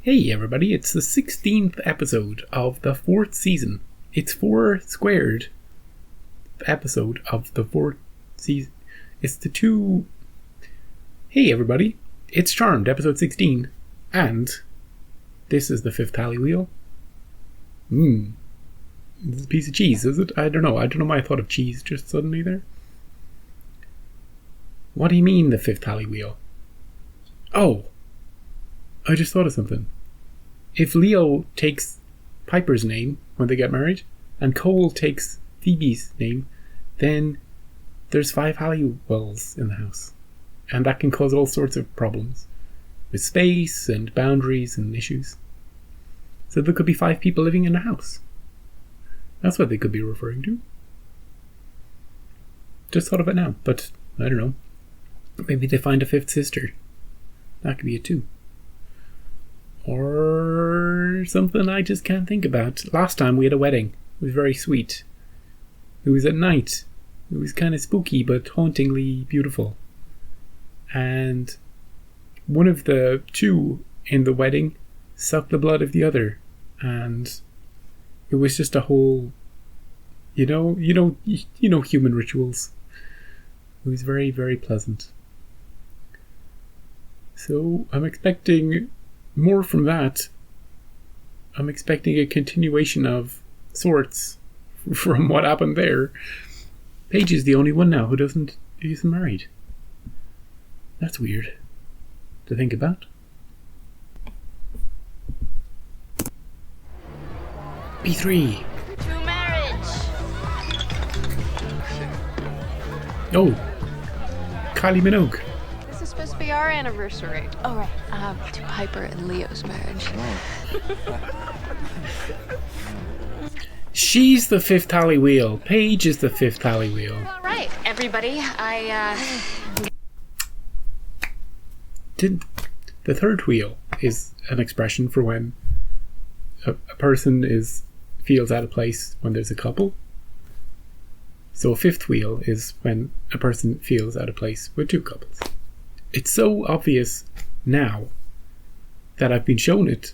Hey everybody, it's the 16th episode of the 4th season. It's 4 squared episode of the 4th season. It's the 2... Hey everybody, it's Charmed, episode 16. And this is the 5th Halliwheel. This is a piece of cheese, is it? I don't know why I thought of cheese just suddenly there. What do you mean the 5th Halliwheel? Oh! I just thought of something. If Leo takes Piper's name when they get married, and Cole takes Phoebe's name, then there's 5 Halliwells in the house. And that can cause all sorts of problems. With space and boundaries and issues. So there could be 5 people living in a house. That's what they could be referring to. Just thought of it now, but I don't know. Maybe they find a 5th sister. That could be it too. Or something I just can't think about. Last time we had a wedding. It was very sweet. It was at night. It was kind of spooky but hauntingly beautiful. And one of the 2 in the wedding sucked the blood of the other. And it was just a whole, you know human rituals. It was very, very pleasant. So I'm expecting more from that. I'm expecting a continuation of sorts from what happened there. Paige is the only one now who isn't married. That's weird to think about. B3. To marriage. Oh, Kylie Minogue. This is supposed to be our anniversary. Oh, right. To Piper and Leo's marriage. She's the 5th Halliwheel. Paige is the 5th Halliwheel. All right, everybody. The 3rd wheel is an expression for when a person feels out of place when there's a couple. So a 5th wheel is when a person feels out of place with 2 couples. It's so obvious now that I've been shown it.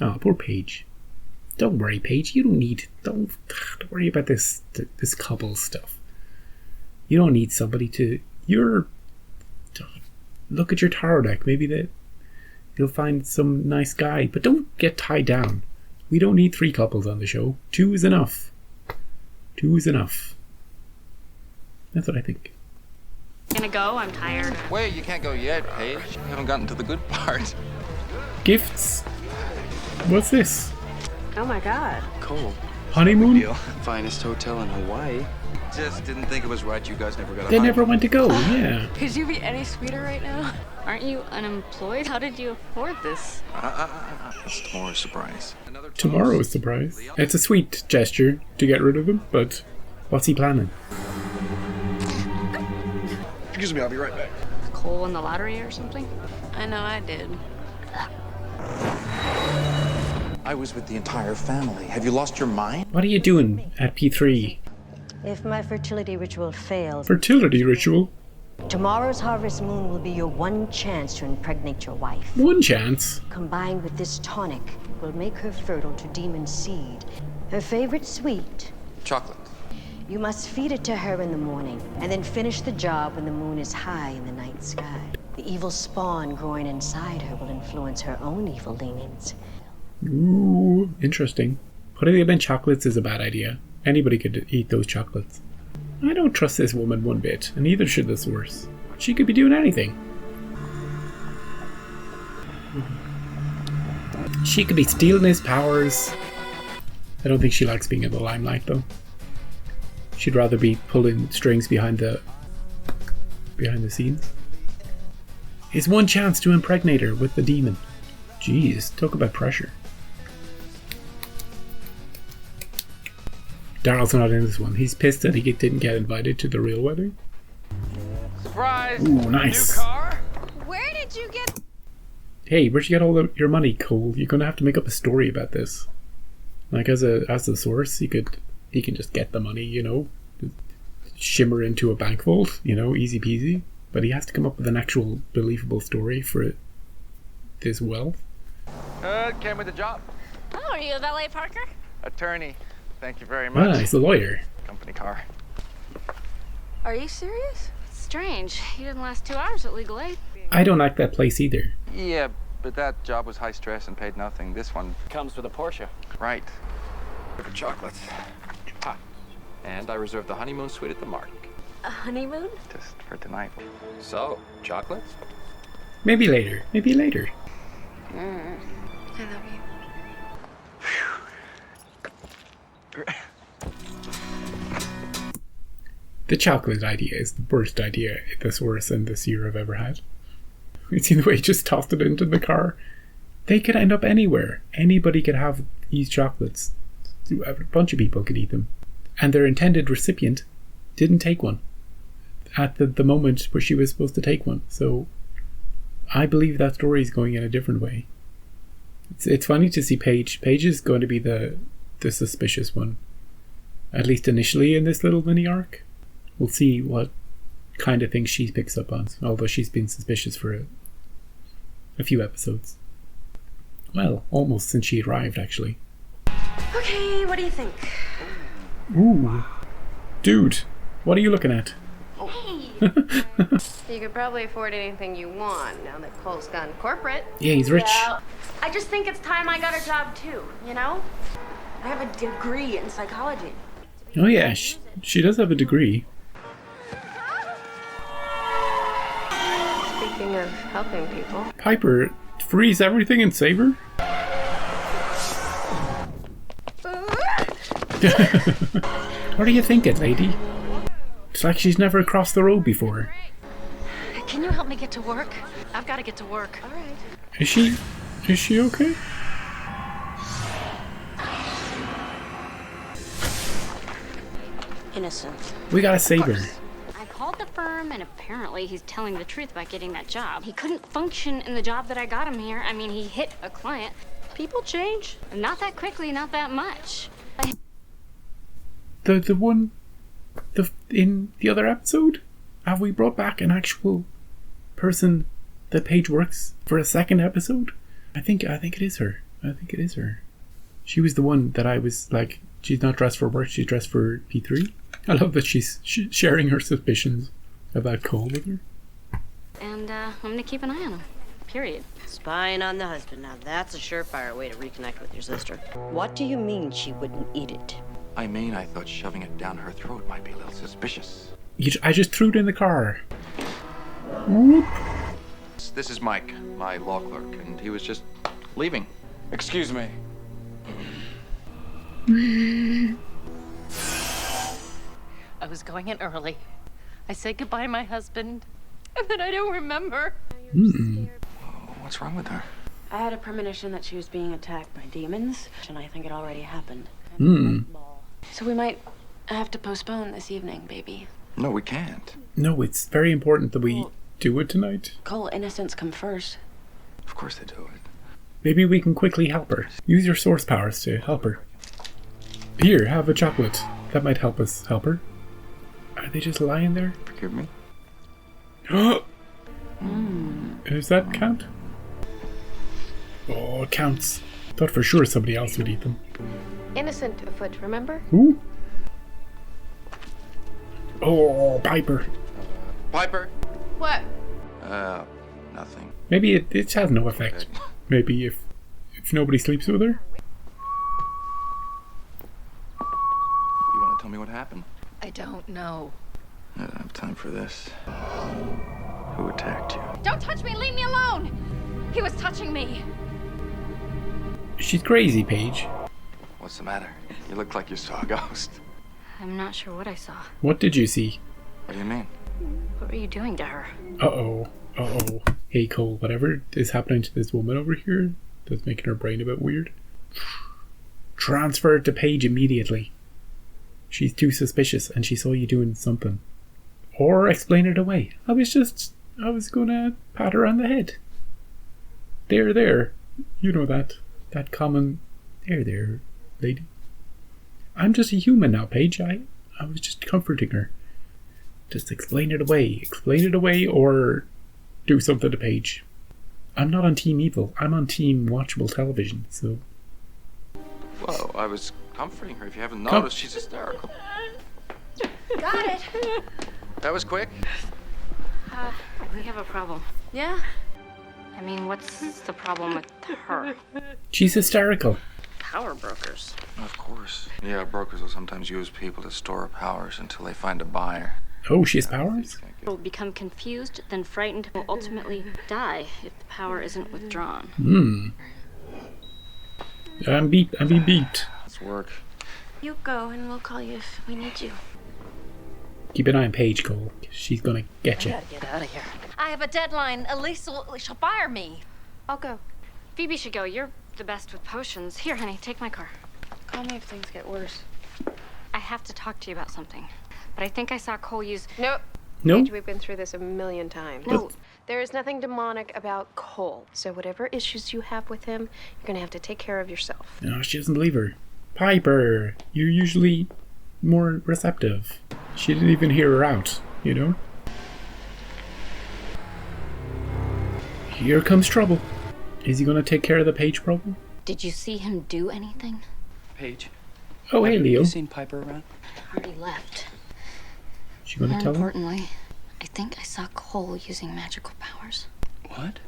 Oh, poor Paige. Don't worry, Paige. You don't worry about this couple stuff. You don't need somebody to. Look at your tarot deck. Maybe you'll find some nice guy, but don't get tied down. We don't need 3 couples on the show. 2 is enough. 2 is enough. That's what I think. Gonna go? I'm tired. Wait, you can't go yet, Paige. You haven't gotten to the good part. Gifts? What's this? Oh my god. Cool. Honeymoon? Deal. Finest hotel in Hawaii. Just didn't think it was right you guys never got a They honeymoon. never went to go, yeah. Could you be any sweeter right now? Aren't you unemployed? How did you afford this? It's tomorrow's surprise. Tomorrow's surprise. It's a sweet gesture to get rid of him, but what's he planning? Excuse me, I'll be right back. Cole won the lottery or something? I know I did. I was with the entire family. Have you lost your mind? What are you doing at P3? If my fertility ritual fails, Fertility ritual? tomorrow's harvest moon will be your one chance to impregnate your wife. One chance. Combined with this tonic will make her fertile to demon seed. Her favorite sweet. Chocolate. You must feed it to her in the morning, and then finish the job when the moon is high in the night sky. The evil spawn growing inside her will influence her own evil leanings. Ooh, interesting. Putting them in chocolates is a bad idea. Anybody could eat those chocolates. I don't trust this woman one bit, and neither should the source. She could be doing anything. She could be stealing his powers. I don't think she likes being in the limelight, though. She'd rather be pulling strings behind the scenes. It's one chance to impregnate her with the demon. Jeez, talk about pressure. Daryl's not in this one. He's pissed that he didn't get invited to the real wedding. Surprise! Ooh, nice. New car? Where did you get... Hey, where'd you get all your money, Cole? You're gonna have to make up a story about this. Like, as the source, he can just get the money, shimmer into a bank vault, easy peasy. But he has to come up with an actual believable story for it this wealth. Came with the job. Oh, are you a valet parker? Attorney. Thank you very much. Ah, he's a lawyer. Company car. Are you serious? Strange. He didn't last 2 hours at legal aid. I don't like that place either. Yeah, but that job was high stress and paid nothing. This one, Comes with a Porsche. right. For chocolates. Ah, And I reserved the honeymoon suite at the Mark. A honeymoon? just for tonight. So, chocolates? Maybe later. Maybe later. I love you. The chocolate idea is the worst idea this worse than this year I've ever had. You see the way he just tossed it into the car? They could end up anywhere. Anybody could have these chocolates. A bunch of people could eat them. And their intended recipient didn't take one at the moment where she was supposed to take one. So I believe that story is going in a different way. It's funny to see Paige. Paige is going to be the suspicious one. At least initially in this little mini arc. We'll see what kind of things she picks up on. Although she's been suspicious for a few episodes. Well, almost since she arrived, actually. Okay, what do you think? Ooh. Dude, what are you looking at? You could probably afford anything you want now that Cole's gone corporate. Yeah, he's rich. Well, I just think it's time I got a job too, you know? I have a degree in psychology. Oh yeah, she does have a degree. Speaking of helping people. Piper, freeze everything and save her? What are you thinking, lady? It's like she's never crossed the road before. Can you help me get to work? I've got to get to work. All right. Is she okay? Innocent. We gotta save her. I called the firm, and apparently he's telling the truth about getting that job. He couldn't function in the job that I got him here. I mean, he hit a client. People change. Not that quickly, not that much. In the other episode, have we brought back an actual person that Paige works for a second episode? I think it is her. I think it is her. She was the one that I was like, she's not dressed for work, she's dressed for P3. I love that she's sharing her suspicions about Cole with her. And I'm gonna keep an eye on him. Period. Spying on the husband. Now that's a surefire way to reconnect with your sister. What do you mean she wouldn't eat it? I mean, I thought shoving it down her throat might be a little suspicious. I just threw it in the car. Whoop. This is Mike, my law clerk, and he was just leaving. Excuse me. I was going in early. I said goodbye to my husband, and then I don't remember. What's wrong with her? I had a premonition that she was being attacked by demons, and I think it already happened. So we might have to postpone this evening, baby. No, we can't. No, it's very important that we do it tonight. Cole, innocence come first. Of course they do it. Maybe we can quickly help her. Use your source powers to help her. Here, have a chocolate. That might help us help her. Are they just lying there? Forgive me? Does that count? Oh, it counts. Thought for sure somebody else would eat them. Innocent afoot, remember? Who? Oh, Piper. Piper? What? Nothing. Maybe it has no effect. Maybe if nobody sleeps with her. You want to tell me what happened? I don't know. I don't have time for this. Who attacked you? Don't touch me! Leave me alone! He was touching me. She's crazy, Paige. What's the matter? You look like you saw a ghost. I'm not sure what I saw. What did you see? What do you mean? What were you doing to her? Uh-oh. Uh-oh. Hey, Cole, whatever is happening to this woman over here that's making her brain a bit weird. Transfer it to Paige immediately. She's too suspicious and she saw you doing something. Or explain it away. I was gonna pat her on the head. There. You know that common, there, lady. I'm just a human now, Paige. I was just comforting her. Just explain it away. Explain it away or do something to Paige. I'm not on Team Evil. I'm on Team Watchable Television, so... Whoa, I was comforting her. If you haven't noticed, she's hysterical. Got it. That was quick. We have a problem. Yeah? I mean, what's the problem with her? She's hysterical. Power brokers. Of course. Yeah, brokers will sometimes use people to store up powers until they find a buyer. Oh, she has powers? Will become confused, then frightened, will ultimately die if the power isn't withdrawn. I'm being beat. Let's work. You go, and we'll call you if we need you. Keep an eye on Paige, Cole. She's gonna get you. Get out of here. I have a deadline. Elise she'll fire me. I'll go. Phoebe should go. You're the best with potions. Here, honey, take my car. Call me if things get worse. I have to talk to you about something. But I think I saw Cole use... Nope. No? Paige, we've been through this a million times. No. There is nothing demonic about Cole. So whatever issues you have with him, you're gonna have to take care of yourself. No, she doesn't believe her. Piper, you're usually more receptive. She didn't even hear her out, you know? Here comes trouble. Is he gonna take care of the Paige problem? Did you see him do anything? Paige, Oh, hey, have Leo. you seen Piper around? Already left. She gonna More tell him? importantly, I think I saw Cole using magical powers. What?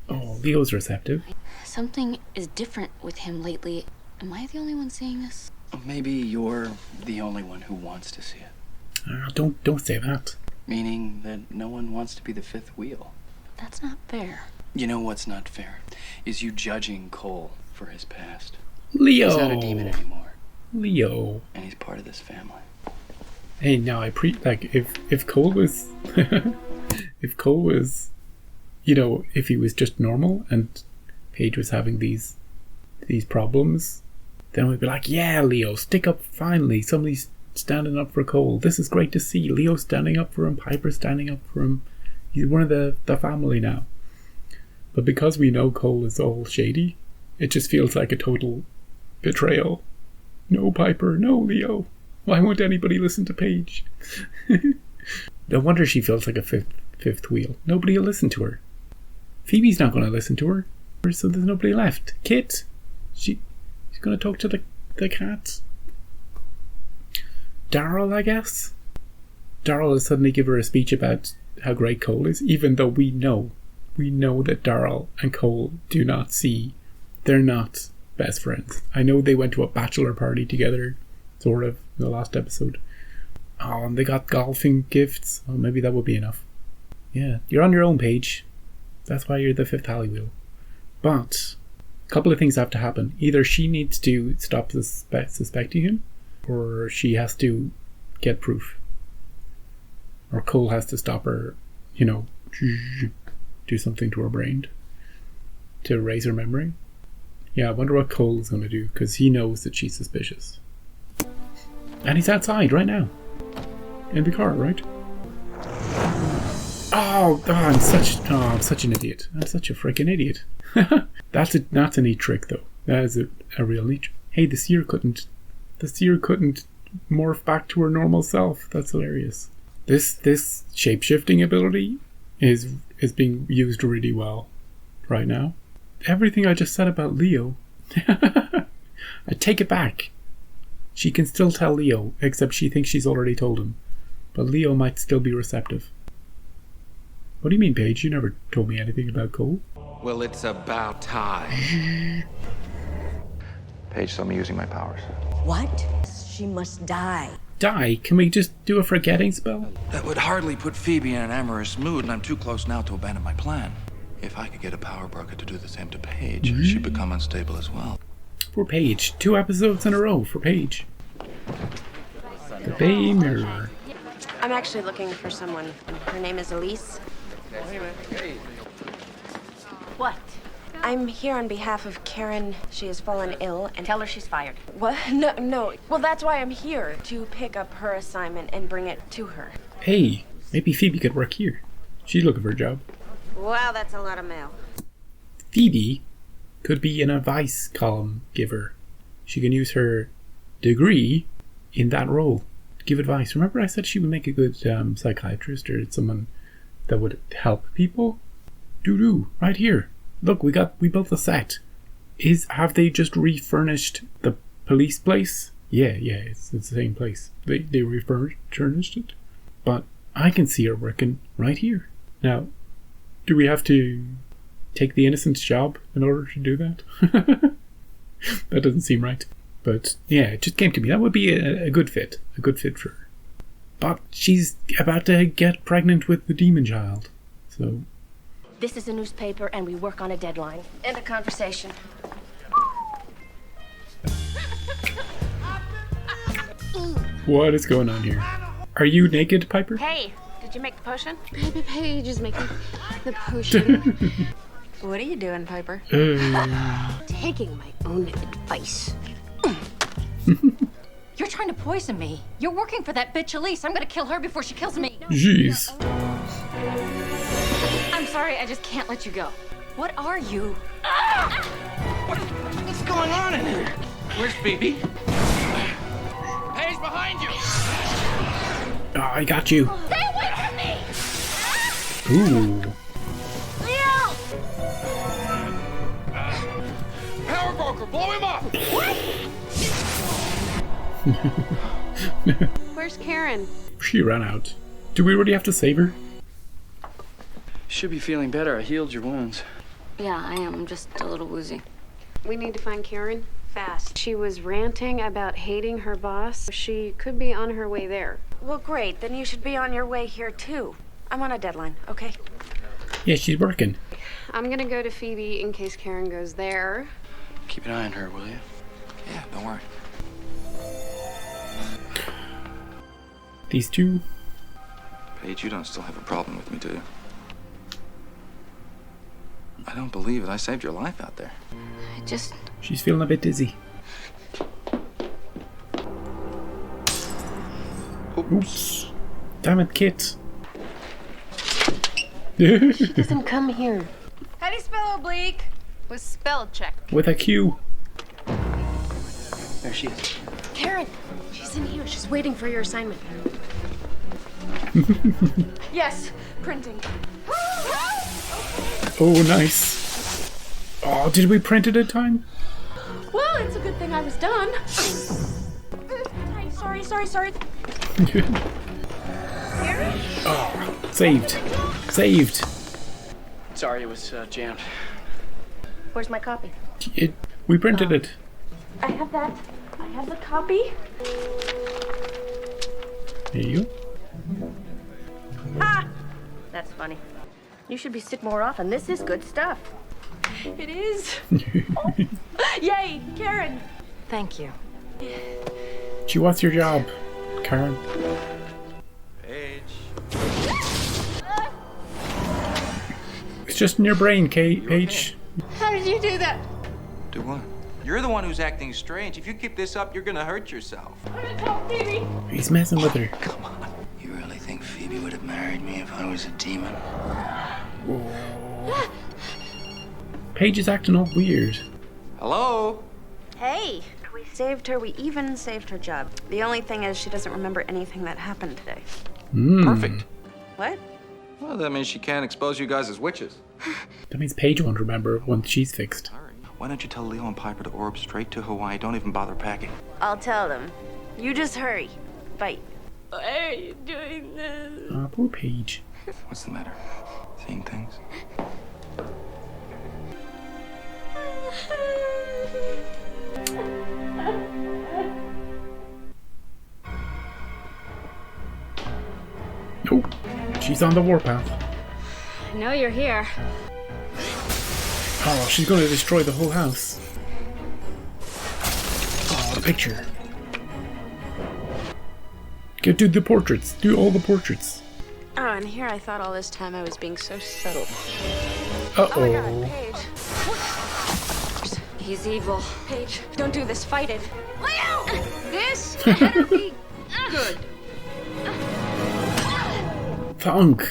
Oh, Leo's receptive. Something is different with him lately. Am I the only one seeing this? Maybe you're the only one who wants to see it. Don't say that. Meaning that no one wants to be the fifth wheel. That's not fair. You know what's not fair? Is you judging Cole for his past. Leo. He's not a demon anymore, Leo. and he's part of this family. Hey, now if Cole was, if Cole was, you know, if he was just normal and Paige was having these problems, then we'd be like, yeah, Leo, stick up finally. Somebody's standing up for Cole. This is great to see. Leo standing up for him. Piper standing up for him. He's one of the family now. But because we know Cole is all shady, it just feels like a total betrayal. No, Piper. No, Leo. Why won't anybody listen to Paige? No wonder she feels like a fifth wheel. Nobody will listen to her. Phoebe's not going to listen to her, so there's nobody left. Kit, she's going to talk to the cat. Daryl, I guess. Daryl will suddenly give her a speech about how great Cole is, even though we know that Daryl and Cole do not see. They're not best friends. I know they went to a bachelor party together, sort of, in the last episode. Oh, and they got golfing gifts. Oh, maybe that would be enough. Yeah, you're on your own, Paige. That's why you're the fifth Halliwheel. But a couple of things have to happen. Either she needs to stop suspecting him, or she has to get proof. Or Cole has to stop her, you know, do something to her brain to erase her memory. Yeah, I wonder what Cole's going to do, because he knows that she's suspicious. And he's outside right now. In the car, right? I'm such an idiot. I'm such a freaking idiot. That's a neat trick, though. That is a real neat trick. Hey, the seer couldn't morph back to her normal self. That's hilarious. This shape-shifting ability is being used really well right now. Everything I just said about Leo, I take it back. She can still tell Leo, except she thinks she's already told him. But Leo might still be receptive. What do you mean, Paige? You never told me anything about Cole. Well, it's about time. Paige saw me using my powers. What? She must die. Die? Can we just do a forgetting spell? That would hardly put Phoebe in an amorous mood, and I'm too close now to abandon my plan. If I could get a power broker to do the same to Paige, she'd become unstable as well. For Paige. 2 episodes in a row for Paige. The Bay Mirror. I'm actually looking for someone. Her name is Elise. What? I'm here on behalf of Karen. She has fallen ill and... Tell her she's fired. What? No. Well, that's why I'm here, to pick up her assignment and bring it to her. Hey, maybe Phoebe could work here. She's looking for a job. Wow, that's a lot of mail. Phoebe could be an advice column giver. She can use her degree in that role. Give advice. Remember I said she would make a good psychiatrist or someone that would help people? Doo-doo, right here. Look, we built the set. Have they just refurnished the police place? Yeah, it's the same place. They refurnished it. But I can see her working right here. Now, do we have to take the innocent's job in order to do that? That doesn't seem right. But yeah, it just came to me. That would be a good fit. A good fit for her. But she's about to get pregnant with the demon child. So... This is a newspaper and we work on a deadline. End of conversation. What is going on here? Are you naked, Piper? Hey, did you make the potion? Baby Paige is making the potion. What are you doing, Piper? Taking my own advice. You're trying to poison me. You're working for that bitch Elise. I'm gonna kill her before she kills me. Jeez. I'm sorry, I just can't let you go. What are you? What's going on in here? Where's Phoebe? Paige, behind you! Oh, I got you. Stay away from me! Ooh. Power broker, blow him up! Where's Karen? She ran out. Do we really have to save her? Should be feeling better. I healed your wounds. Yeah, I am. I'm just a little woozy. We need to find Karen fast. She was ranting about hating her boss. She could be on her way there. Well, great. Then you should be on your way here, too. I'm on a deadline, okay? Yeah, she's working. I'm gonna go to Phoebe in case Karen goes there. Keep an eye on her, will you? Yeah, don't worry. These two. Paige, you don't still have a problem with me, do you? I don't believe it. I saved your life out there. She's feeling a bit dizzy. Oops. Damn it, Kit. She doesn't come here. How do you spell oblique? With spell check. With a Q. There she is. Karen, she's in here. She's waiting for your assignment. Yes, printing. Oh, nice. Oh, did we print it in time? Well, it's a good thing I was done. Sorry. Oh, saved. Saved. Sorry, it was jammed. Where's my copy? We printed it. I have that. I have the copy. There you go. Ha! That's funny. You should be sick more often. This is good stuff. It is. Oh. Yay, Karen. Thank you. She wants your job, Karen. Paige. It's just in your brain, Kate. Paige. How did you do that? Do what? You're the one who's acting strange. If you keep this up, you're gonna hurt yourself. He's messing with her. Come on. You really think Phoebe would have married me if I was a demon? Paige is acting all weird. Hello? Hey, we saved her. We even saved her job. The only thing is she doesn't remember anything that happened today. Perfect. What? Well, that means she can't expose you guys as witches. That means Paige won't remember once she's fixed. Why don't you tell Leo and Piper to orb straight to Hawaii? Don't even bother packing. I'll tell them. You just hurry. Bye. Why are you doing this? Ah, poor Paige. What's the matter? Seeing things? Nope. She's on the warpath. I know you're here. Oh, she's going to destroy the whole house. Oh, the picture. Do the portraits. Do all the portraits. Oh, and here I thought all this time I was being so subtle. Uh-oh. Paige. He's evil. Paige, don't do this. Fight it. Leo! This better be good. Thunk.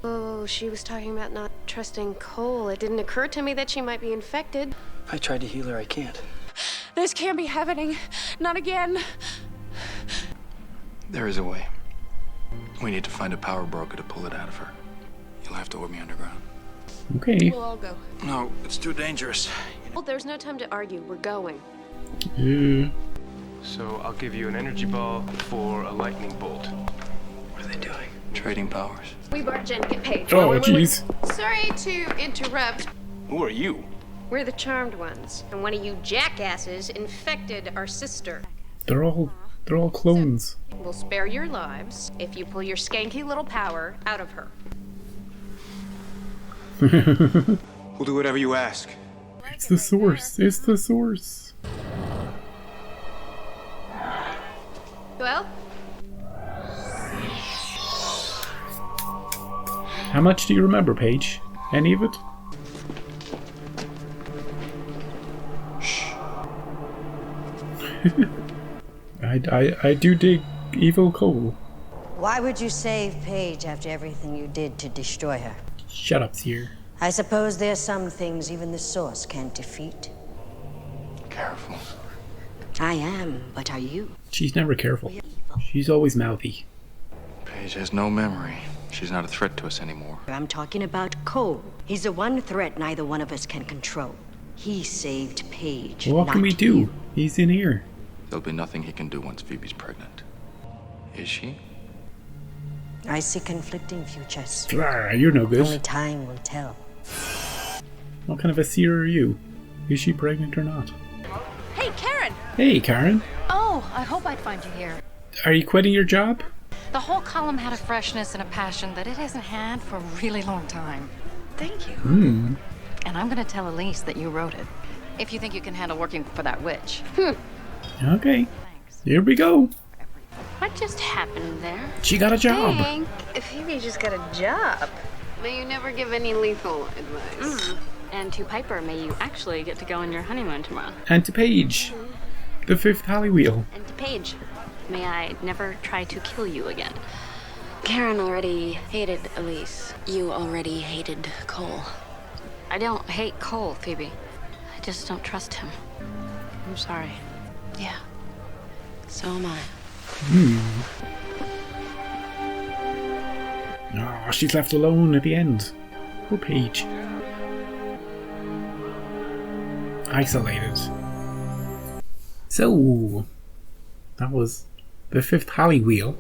Oh, she was talking about not trusting Cole. It didn't occur to me that she might be infected. I tried to heal her. I can't. This can't be happening. Not again. There is a way. We need to find a power broker to pull it out of her. You'll have to orb me underground. Okay. We'll all go. No, it's too dangerous. Well, there's no time to argue. We're going. So I'll give you an energy ball for a lightning bolt. What are they doing? Trading powers. We barge in, get paid. Oh, jeez. Sorry to interrupt. Who are you? We're the charmed ones, and one of you jackasses infected our sister. They're all clones. We'll spare your lives if you pull your skanky little power out of her. We'll do whatever you ask. It's the source. It's the source. Well, How much do you remember, Paige? Any of it? I do dig evil Cole. Why would you save Paige after everything you did to destroy her? Shut up, Seer. I suppose there's some things even the Source can't defeat. Careful. I am, but are you? She's never careful. She's always mouthy. Paige has no memory. She's not a threat to us anymore. I'm talking about Cole. He's the one threat neither one of us can control. He saved Paige. What can we do? You. He's in here. There'll be nothing he can do once Phoebe's pregnant. Is she? I see conflicting futures. You're no Only good. time will tell. What kind of a seer are you? Is she pregnant or not? Hey, Karen! Hey, Karen. Oh, I hope I'd find you here. Are you quitting your job? The whole column had a freshness and a passion that it hasn't had for a really long time. Thank you. Hmm. And I'm gonna tell Elise that you wrote it. If you think you can handle working for that witch. Okay. Here we go. What just happened there? She got a job. Hank, Phoebe just got a job. May you never give any lethal advice. And to Piper, may you actually get to go on your honeymoon tomorrow. And to Paige, the fifth Halliwheel. And to Paige, may I never try to kill you again. Karen already hated Elise. You already hated Cole. I don't hate Cole, Phoebe. I just don't trust him. I'm sorry. Yeah. So am I. Oh, she's left alone at the end. Poor Paige. Isolated. So, that was the fifth Halliwheel.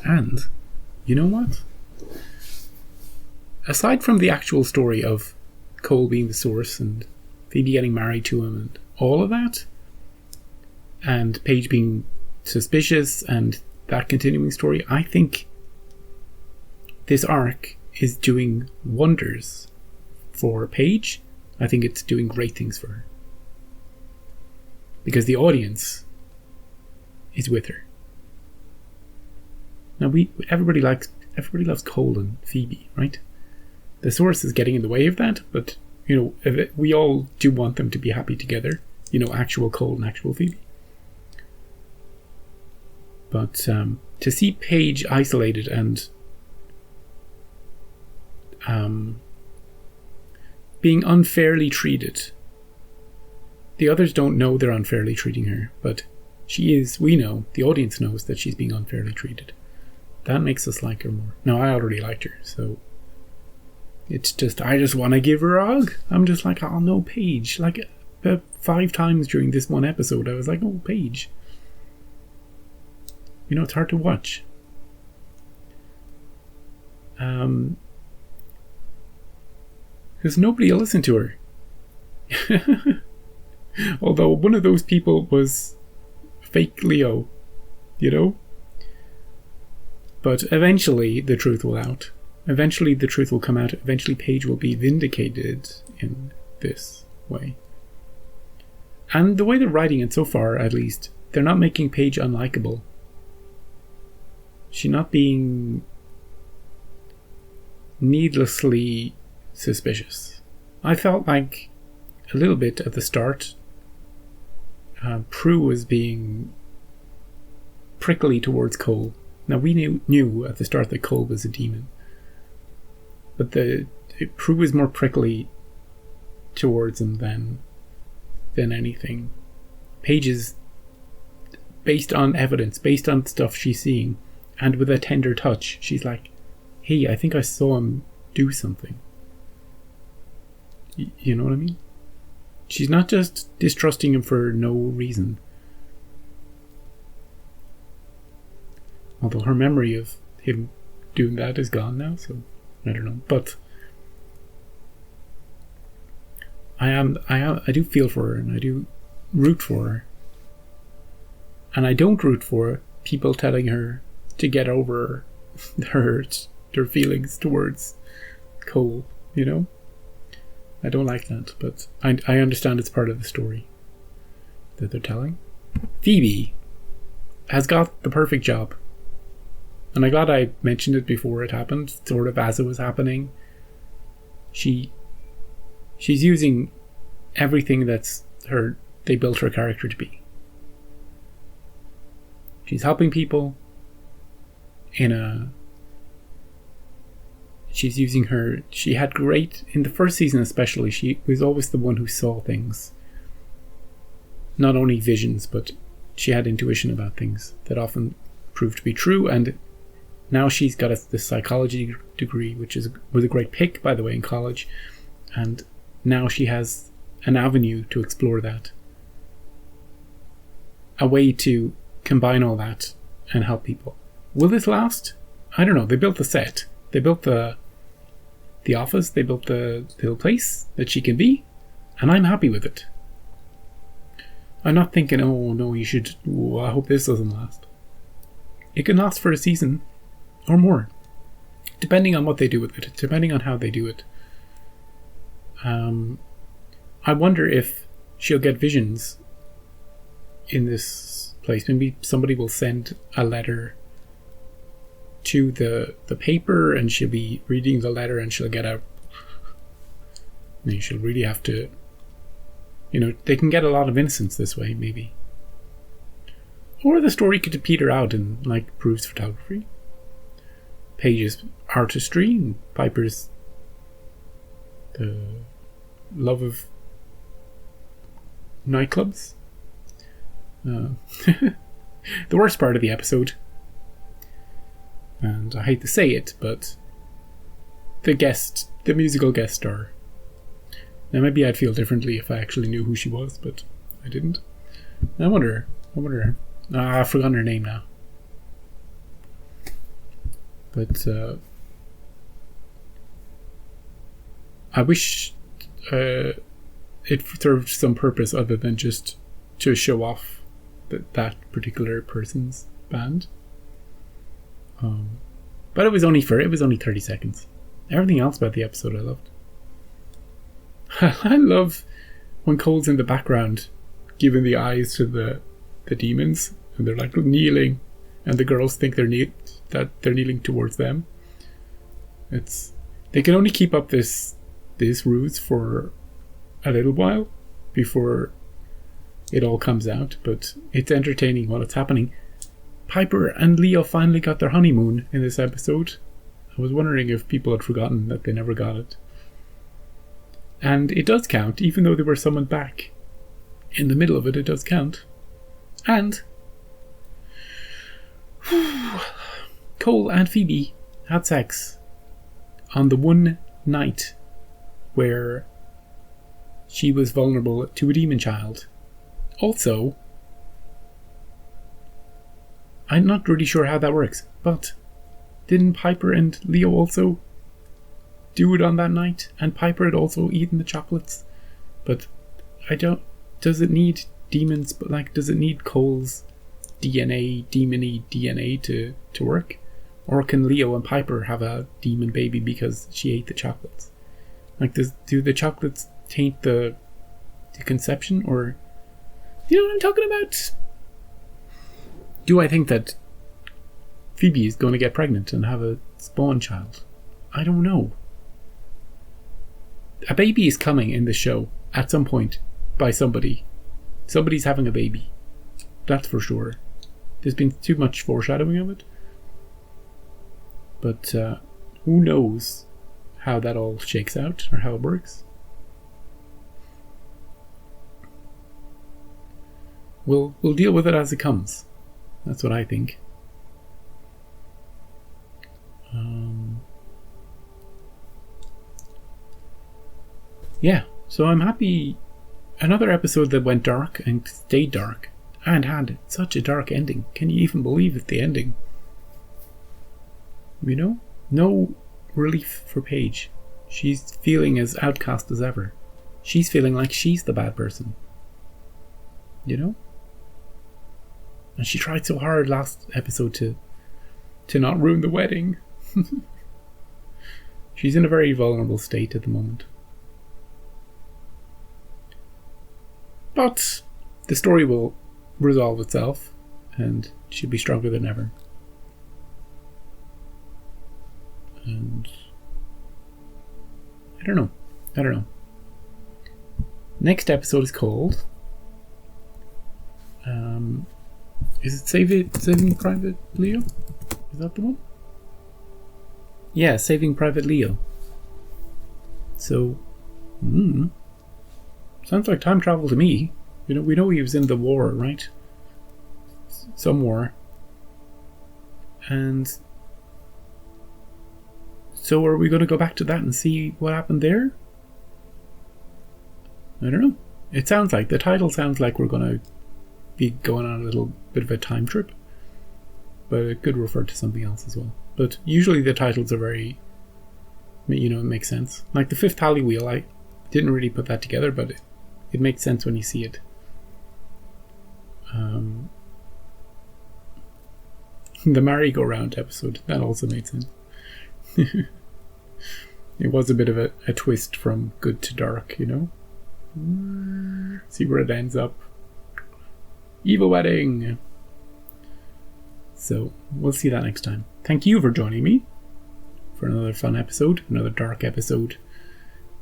And, you know what? Aside from the actual story of Cole being the source and Phoebe getting married to him and all of that, and Paige being suspicious and that continuing story, I think this arc is doing wonders for Paige. I think it's doing great things for her. Because the audience is with her. Now everybody loves Cole and Phoebe, right? The source is getting in the way of that, but we all do want them to be happy together. Actual Cole and actual Phoebe. But to see Paige isolated and being unfairly treated. The others don't know they're unfairly treating her, but she is, we know, the audience knows that she's being unfairly treated. That makes us like her more. No, I already liked her, so it's just, I just want to give her a hug. I'm just like, oh no, Paige. Like 5 times during this one episode, I was like, oh, Paige. It's hard to watch. Because nobody will listen to her. Although one of those people was fake Leo, But eventually the truth will out. Eventually the truth will come out. Eventually Paige will be vindicated in this way. And the way they're writing it so far, at least, they're not making Paige unlikable. She's not being needlessly suspicious. I felt like a little bit at the start Prue was being prickly towards Cole. Now we knew at the start that Cole was a demon, but Prue was more prickly towards him than anything. Paige is, based on evidence, based on stuff she's seeing, and with a tender touch, she's like, hey, I think I saw him do something. You know what I mean? She's not just distrusting him for no reason. Although her memory of him doing that is gone now, so I don't know. But I do feel for her, and I do root for her. And I don't root for people telling her to get over her feelings towards Cole, you know? I don't like that, but I understand it's part of the story that they're telling. Phoebe has got the perfect job. And I'm glad I mentioned it before it happened, sort of as it was happening. She's using everything they built her character to be. She's helping people she's using she had in the first season especially, she was always the one who saw things. Not only visions, but she had intuition about things that often proved to be true, and now she's got the psychology degree, which was a great pick, by the way, in college, and now she has an avenue to explore that. A way to combine all that and help people. Will this last? I don't know. They built the set. They built the office. They built the little place that she can be, and I'm happy with it. I'm not thinking, oh no, I hope this doesn't last. It can last for a season or more, depending on what they do with it, depending on how they do it. I wonder if she'll get visions in this place. Maybe somebody will send a letter to the paper, and she'll be reading the letter, and she'll get out. And she'll really have to, they can get a lot of innocence this way, maybe. Or the story could peter out and Prue's photography, Paige's artistry, and Piper's the love of nightclubs. The worst part of the episode, and I hate to say it, but the musical guest star. Now maybe I'd feel differently if I actually knew who she was, but I didn't. I wonder. I've forgotten her name now. But I wish it served some purpose other than just to show off that particular person's band. But it was only 30 seconds. Everything else about the episode I loved. I love when Cole's in the background giving the eyes to the demons, and they're kneeling, and the girls think they're kneeling towards them. They can only keep up this ruse for a little while before it all comes out, but it's entertaining while it's happening. Piper and Leo finally got their honeymoon in this episode. I was wondering if people had forgotten that they never got it. And it does count, even though they were summoned back. In the middle of it does count. And Cole and Phoebe had sex on the one night where she was vulnerable to a demon child. Also, I'm not really sure how that works, but didn't Piper and Leo also do it on that night? And Piper had also eaten the chocolates. But does it need demons, but does it need Cole's DNA, demony DNA to work? Or can Leo and Piper have a demon baby because she ate the chocolates? Do the chocolates taint the conception? Or, you know what I'm talking about? Do I think that Phoebe is going to get pregnant and have a spawn child? I don't know. A baby is coming in the show at some point by somebody. Somebody's having a baby. That's for sure. There's been too much foreshadowing of it. But who knows how that all shakes out or how it works. We'll deal with it as it comes. That's what I think. yeah, so I'm happy. Another episode that went dark and stayed dark and had such a dark ending. Can you even believe it, the ending? You know? No relief for Paige. She's feeling as outcast as ever. She's feeling like she's the bad person. You know? And she tried so hard last episode to not ruin the wedding. She's in a very vulnerable state at the moment. But the story will resolve itself and she'll be stronger than ever. And I don't know. Next episode is called is it Saving Private Leo? Is that the one? Yeah, Saving Private Leo. So sounds like time travel to me. You know, we know he was in the war, right? Some war. And so are we going to go back to that and see what happened there? I don't know. It sounds like, the title sounds like we're going to be going on a little bit of a time trip. But it could refer to something else as well. But usually the titles are very, you know, it makes sense. Like the fifth Halliwheel, I didn't really put that together, but it makes sense when you see it. The merry-go-round episode, that also made sense. It was a bit of a twist from good to dark, you know? See where it ends up. Evil wedding! So, we'll see that next time. Thank you for joining me for another fun episode, another dark episode.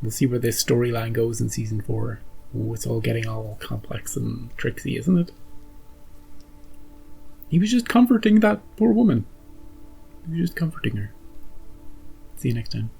We'll see where this storyline goes in season 4. Oh, it's all getting all complex and tricksy, isn't it? He was just comforting that poor woman. He was just comforting her. See you next time.